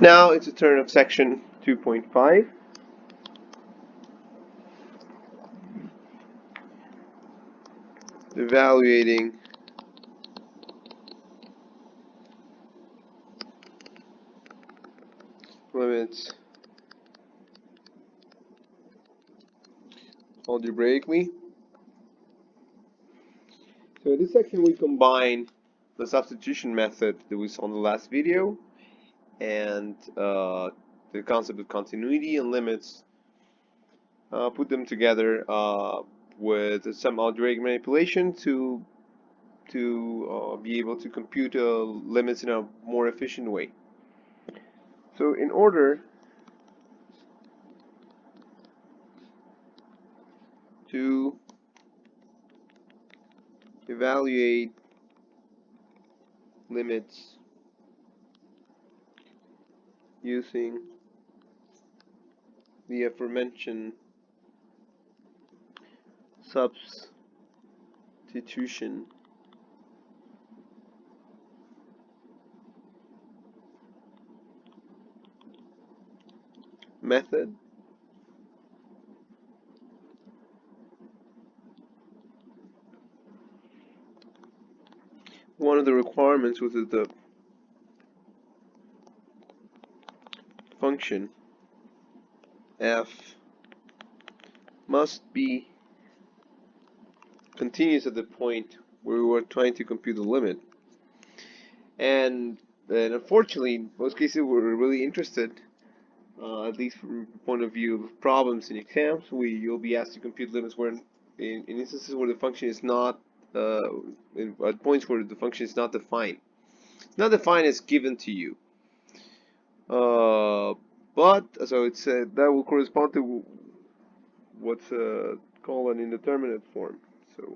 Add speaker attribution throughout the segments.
Speaker 1: Now it's a turn of section 2.5. Evaluating limits algebraically. So in this section we combine the substitution method that we saw in the last video and the concept of continuity and limits, put them together with some algebraic manipulation to be able to compute limits in a more efficient way. So in order to evaluate limits using the aforementioned substitution method, one of the requirements was that the function f must be continuous at the point where we were trying to compute the limit. And unfortunately, in most cases, we're really interested, at least from the point of view of problems in exams, you'll be asked to compute limits where, in instances where the function is not, at points where the function is not defined. It's not defined as given to you. But so it's that will correspond to what's called an indeterminate form. So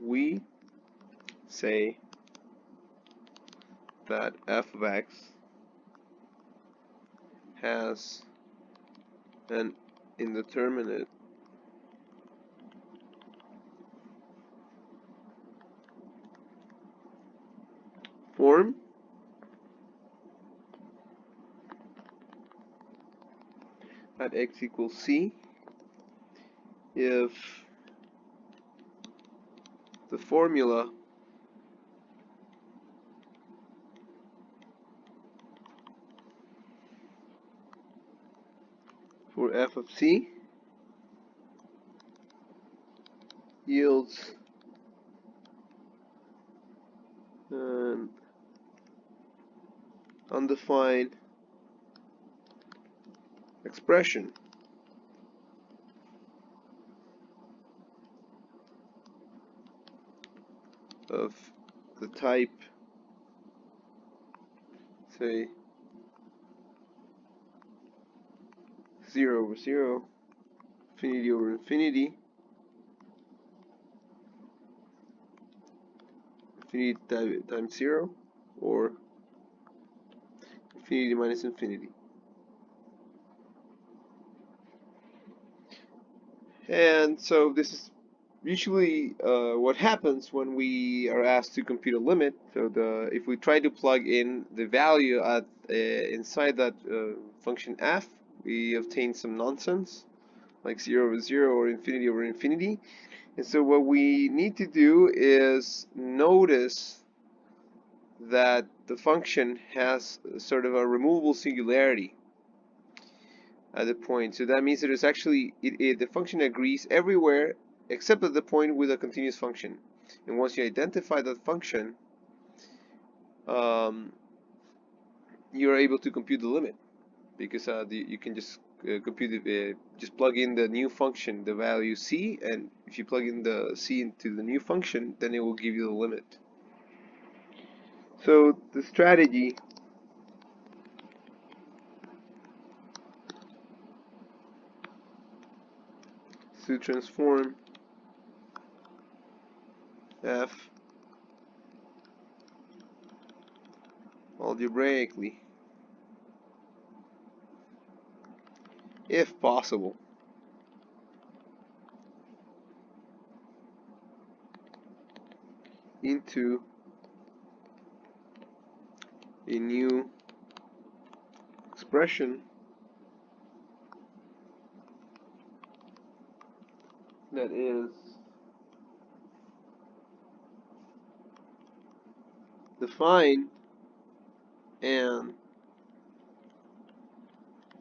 Speaker 1: we say that f of x has an indeterminate form at x equals c if the formula for f of c yields an undefined expression of the type, say, 0 over 0, infinity over infinity, infinity times 0, or infinity minus infinity. And so this is usually what happens when we are asked to compute a limit. So if we try to plug in the value at inside that function f, we obtain some nonsense like 0 over 0 or infinity over infinity. And so what we need to do is notice that the function has sort of a removable singularity at the point. So that means that it's actually the function agrees everywhere except at the point with a continuous function. And once you identify that function, you're able to compute the limit, because you can just compute just plug in the new function, the value c, and if you plug in the c into the new function, then it will give you the limit. So the strategy is to transform f algebraically, if possible, into a new expression that is defined and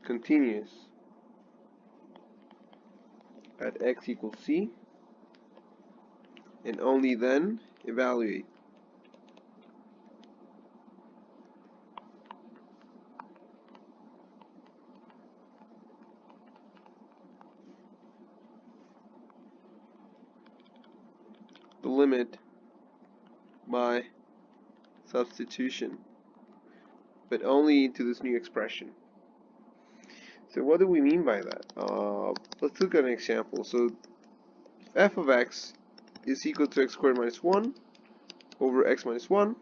Speaker 1: continuous at x equals c, and only then evaluate. The limit by substitution, but only into this new expression. So what do we mean by that? Let's look at an example. So f of x is equal to x squared minus 1 over x minus 1.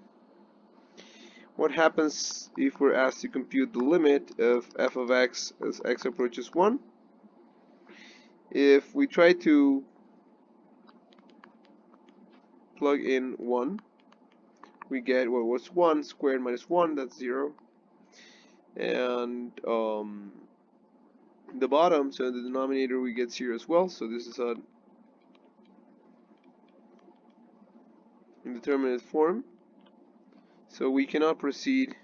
Speaker 1: What happens if we're asked to compute the limit of f of x as x approaches 1? If we try to plug in 1, we get, well, what's 1 squared minus 1, that's 0. And the bottom, so in the denominator we get 0 as well, so this is an indeterminate form, so we cannot proceed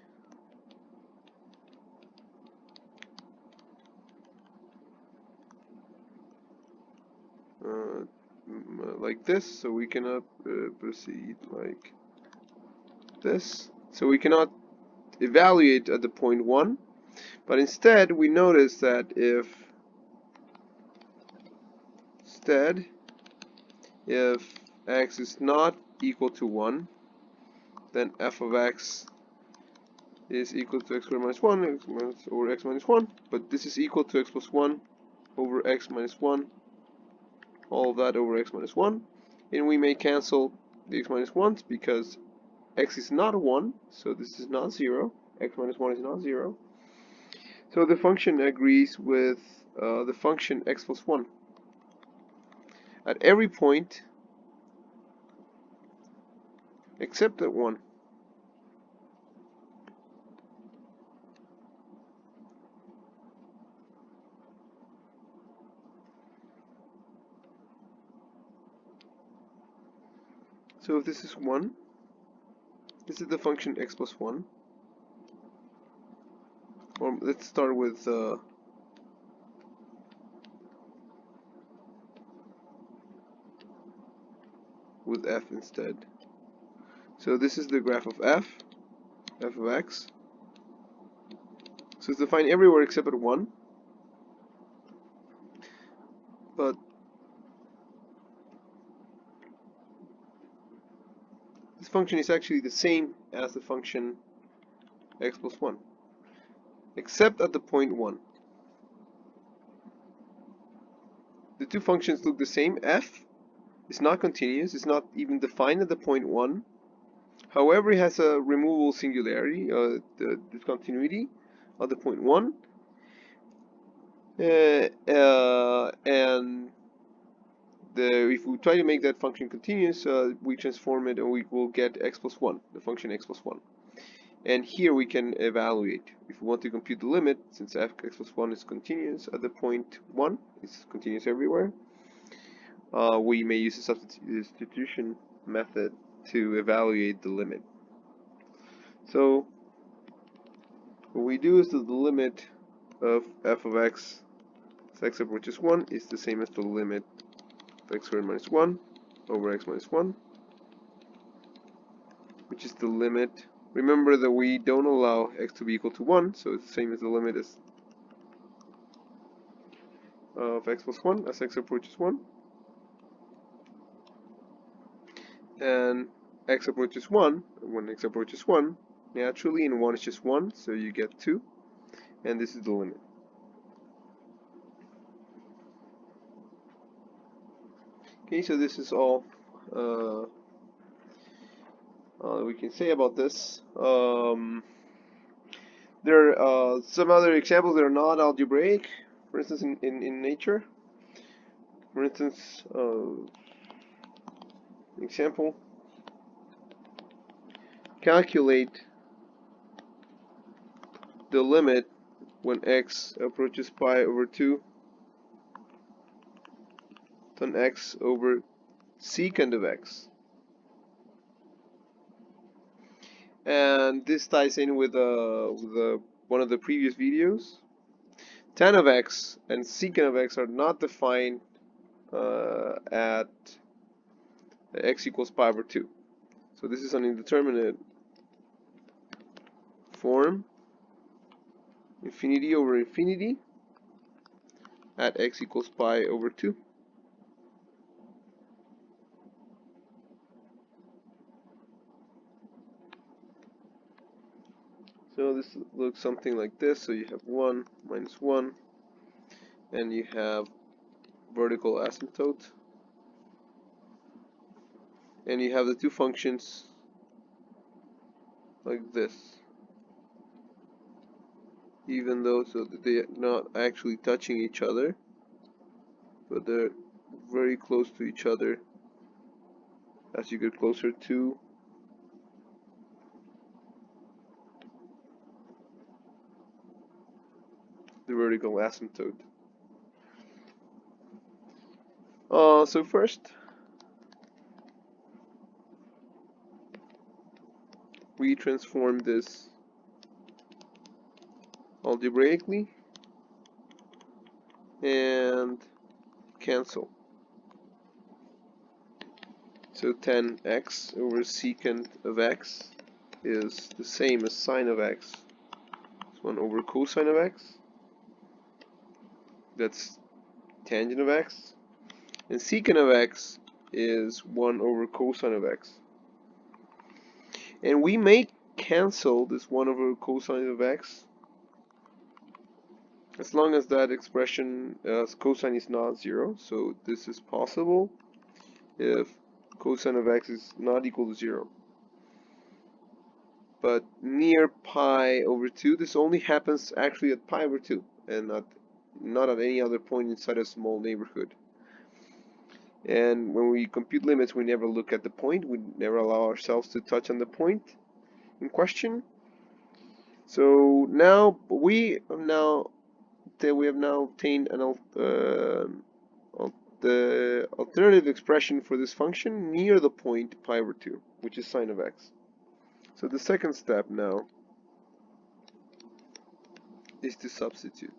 Speaker 1: like this, so we cannot proceed like this, so we cannot evaluate at the point 1, but instead we notice that if x is not equal to 1, then f of x is equal to x squared minus 1 over x minus 1, but this is equal to x plus 1 over x minus 1, all of that over x minus 1, and we may cancel the x minus 1s because x is not 1, so this is not 0, x minus 1 is not 0, so the function agrees with the function x plus 1 at every point except at 1. So if this is 1, this is the function x plus 1. Or let's start with f instead. So this is the graph of f of x. So it's defined everywhere except at 1. But this function is actually the same as the function x plus 1, except at the point 1. The two functions look the same. F is not continuous, it's not even defined at the point 1. However, it has a removable singularity, the discontinuity at the point 1. And if we try to make that function continuous, we transform it and we will get x plus 1, the function x plus 1. And here we can evaluate. If we want to compute the limit, since f x plus 1 is continuous at the point 1, it's continuous everywhere, we may use the substitution method to evaluate the limit. So what we do is that the limit of f of x as x approaches 1 is the same as the limit of x squared minus 1 over x minus 1, which is the limit. Remember that we don't allow x to be equal to 1, so it's the same as the limit of x plus 1 as x approaches 1. And x approaches 1, when x approaches 1, naturally, and 1 is just 1, so you get 2, and this is the limit. Okay, so this is all we can say about this. There are some other examples that are not algebraic, for instance in nature. For instance, example, calculate the limit when x approaches pi over 2, tan x over secant of x. And this ties in with one of the previous videos. Tan of x and secant of x are not defined at x equals pi over 2. So this is an indeterminate form, infinity over infinity at x equals pi over 2. So this looks something like this. So you have 1 minus 1, and you have vertical asymptote, and you have the two functions like this, even though so that they're not actually touching each other, but they're very close to each other as you get closer to the vertical asymptote. So first, we transform this algebraically and cancel. So tan x over secant of x is the same as sine of x. It's 1 over cosine of x. That's tangent of x. And secant of x is 1 over cosine of x. And we may cancel this 1 over cosine of x as long as that expression cosine is not 0. So this is possible if cosine of x is not equal to 0. But near pi over 2, this only happens actually at pi over 2 and not at any other point inside a small neighborhood. And when we compute limits, we never look at the point. We never allow ourselves to touch on the point in question. So now we have now obtained the alternative expression for this function near the point pi over 2, which is sine of x. So the second step now is to substitute.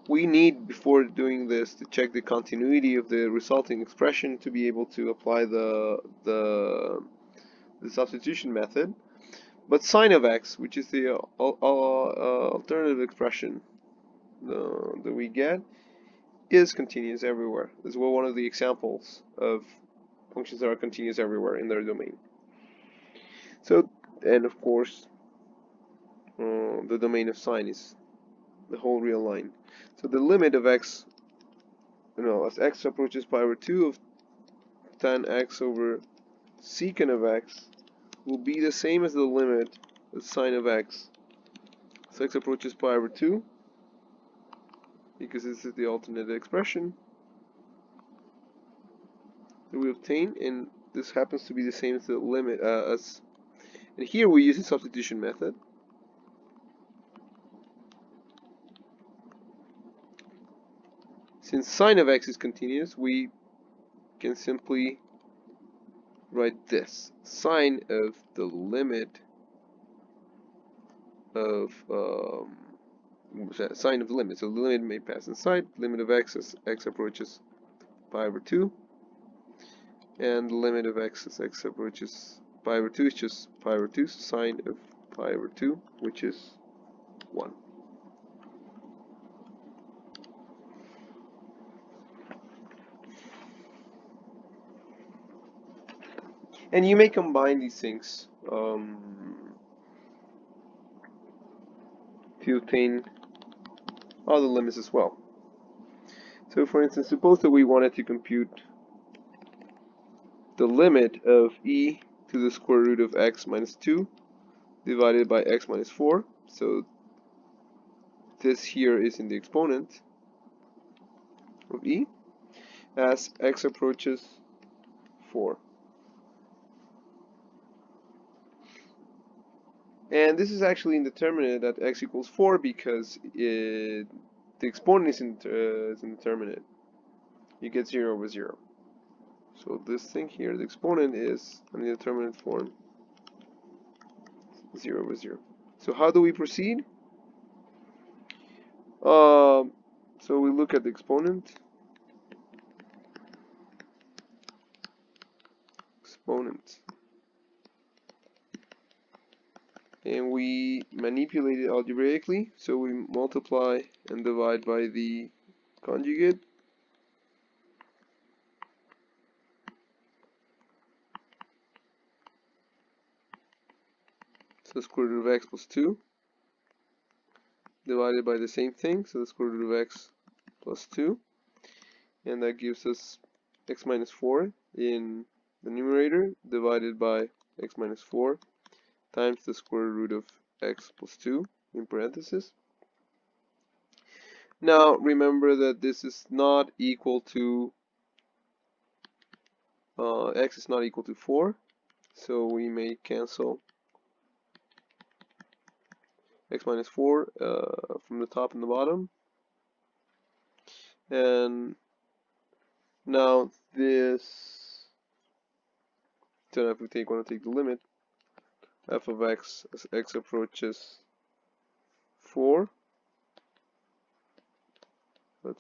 Speaker 1: We need, before doing this, to check the continuity of the resulting expression to be able to apply the substitution method. But sine of x, which is the alternative expression that we get, is continuous everywhere. This is one of the examples of functions that are continuous everywhere in their domain. So, and of course, the domain of sine is the whole real line. So the limit of x, as x approaches pi over 2 of tan x over secant of x will be the same as the limit of sine of x. So x approaches pi over 2, because this is the alternate expression that we obtain, and this happens to be the same as the limit and here we use the substitution method. Since sine of x is continuous, we can simply write this: sine of the limit of sine of the limit. So the limit may pass inside. Limit of x as x approaches pi over 2, and the limit of x as x approaches pi over 2 is just pi over 2. So sine of pi over 2, which is 1. And you may combine these things to obtain other limits as well. So for instance, suppose that we wanted to compute the limit of e to the square root of x minus 2 divided by x minus 4. So this here is in the exponent of e as x approaches 4. And this is actually indeterminate at x equals 4 because the exponent is indeterminate. You get 0 over 0. So this thing here, the exponent is an indeterminate form, 0 over 0. So how do we proceed? So we look at the exponent, and we manipulate it algebraically. So we multiply and divide by the conjugate. So the square root of x plus 2 divided by the same thing, so the square root of x plus 2, and that gives us x minus 4 in the numerator divided by x minus 4 times the square root of x plus 2 in parentheses. Now remember that this is not equal to x is not equal to 4, so we may cancel x minus 4 from the top and the bottom. And now this, so if we want to take the limit, f of x as x approaches 4,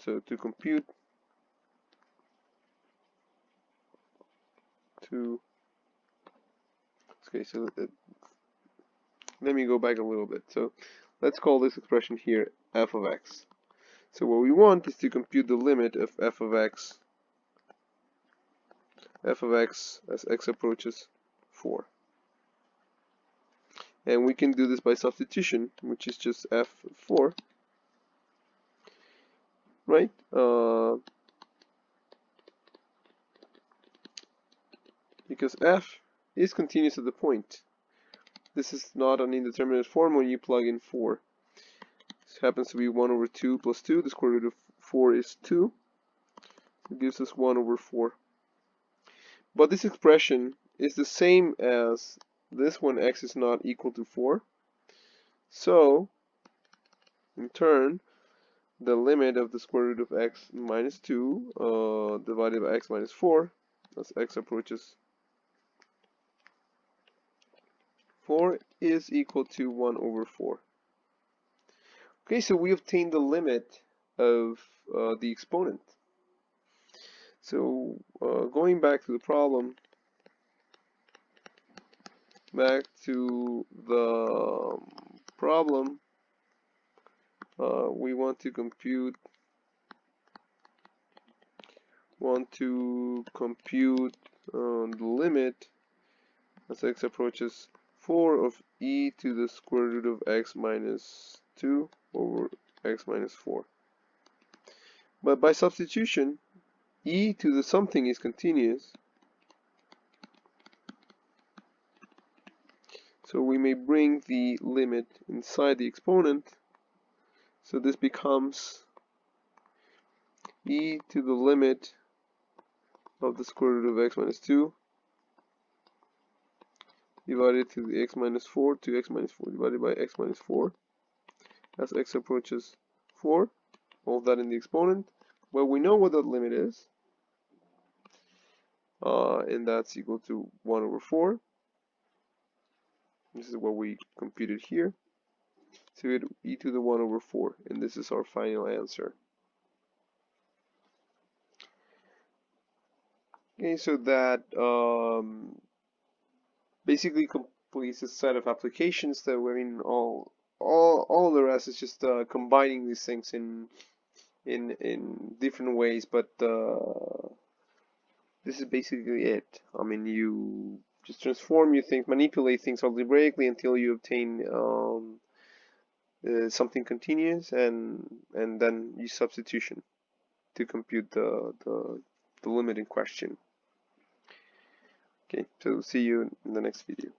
Speaker 1: so to compute okay, so let me go back a little bit. So let's call this expression here f of x. So what we want is to compute the limit of f of x as x approaches 4. And we can do this by substitution, which is just f4, right? Because f is continuous at the point. This is not an indeterminate form when you plug in 4. This happens to be 1 over 2 plus 2. The square root of 4 is 2. It gives us 1 over 4. But this expression is the same as this when x is not equal to 4. So, in turn, the limit of the square root of x minus 2 divided by x minus 4 as x approaches 4 is equal to 1 over 4. Okay, so we obtained the limit of the exponent. So going back to the problem, we want to compute the limit as x approaches 4 of e to the square root of x minus 2 over x minus 4. But by substitution, e to the something is continuous, so we may bring the limit inside the exponent. So this becomes e to the limit of the square root of x minus 2 divided to the x minus 4 to x minus 4 divided by x minus 4 as x approaches 4. All that in the exponent. Well, we know what that limit is, and that's equal to 1 over 4. This is what we computed here. So we had e to the 1 over 4, and this is our final answer. Okay, so that basically completes a set of applications that I mean all the rest is just combining these things in different ways, but this is basically it. I mean, you just transform your things, manipulate things algebraically until you obtain something continuous, and then use substitution to compute the limit in question. Okay, so see you in the next video.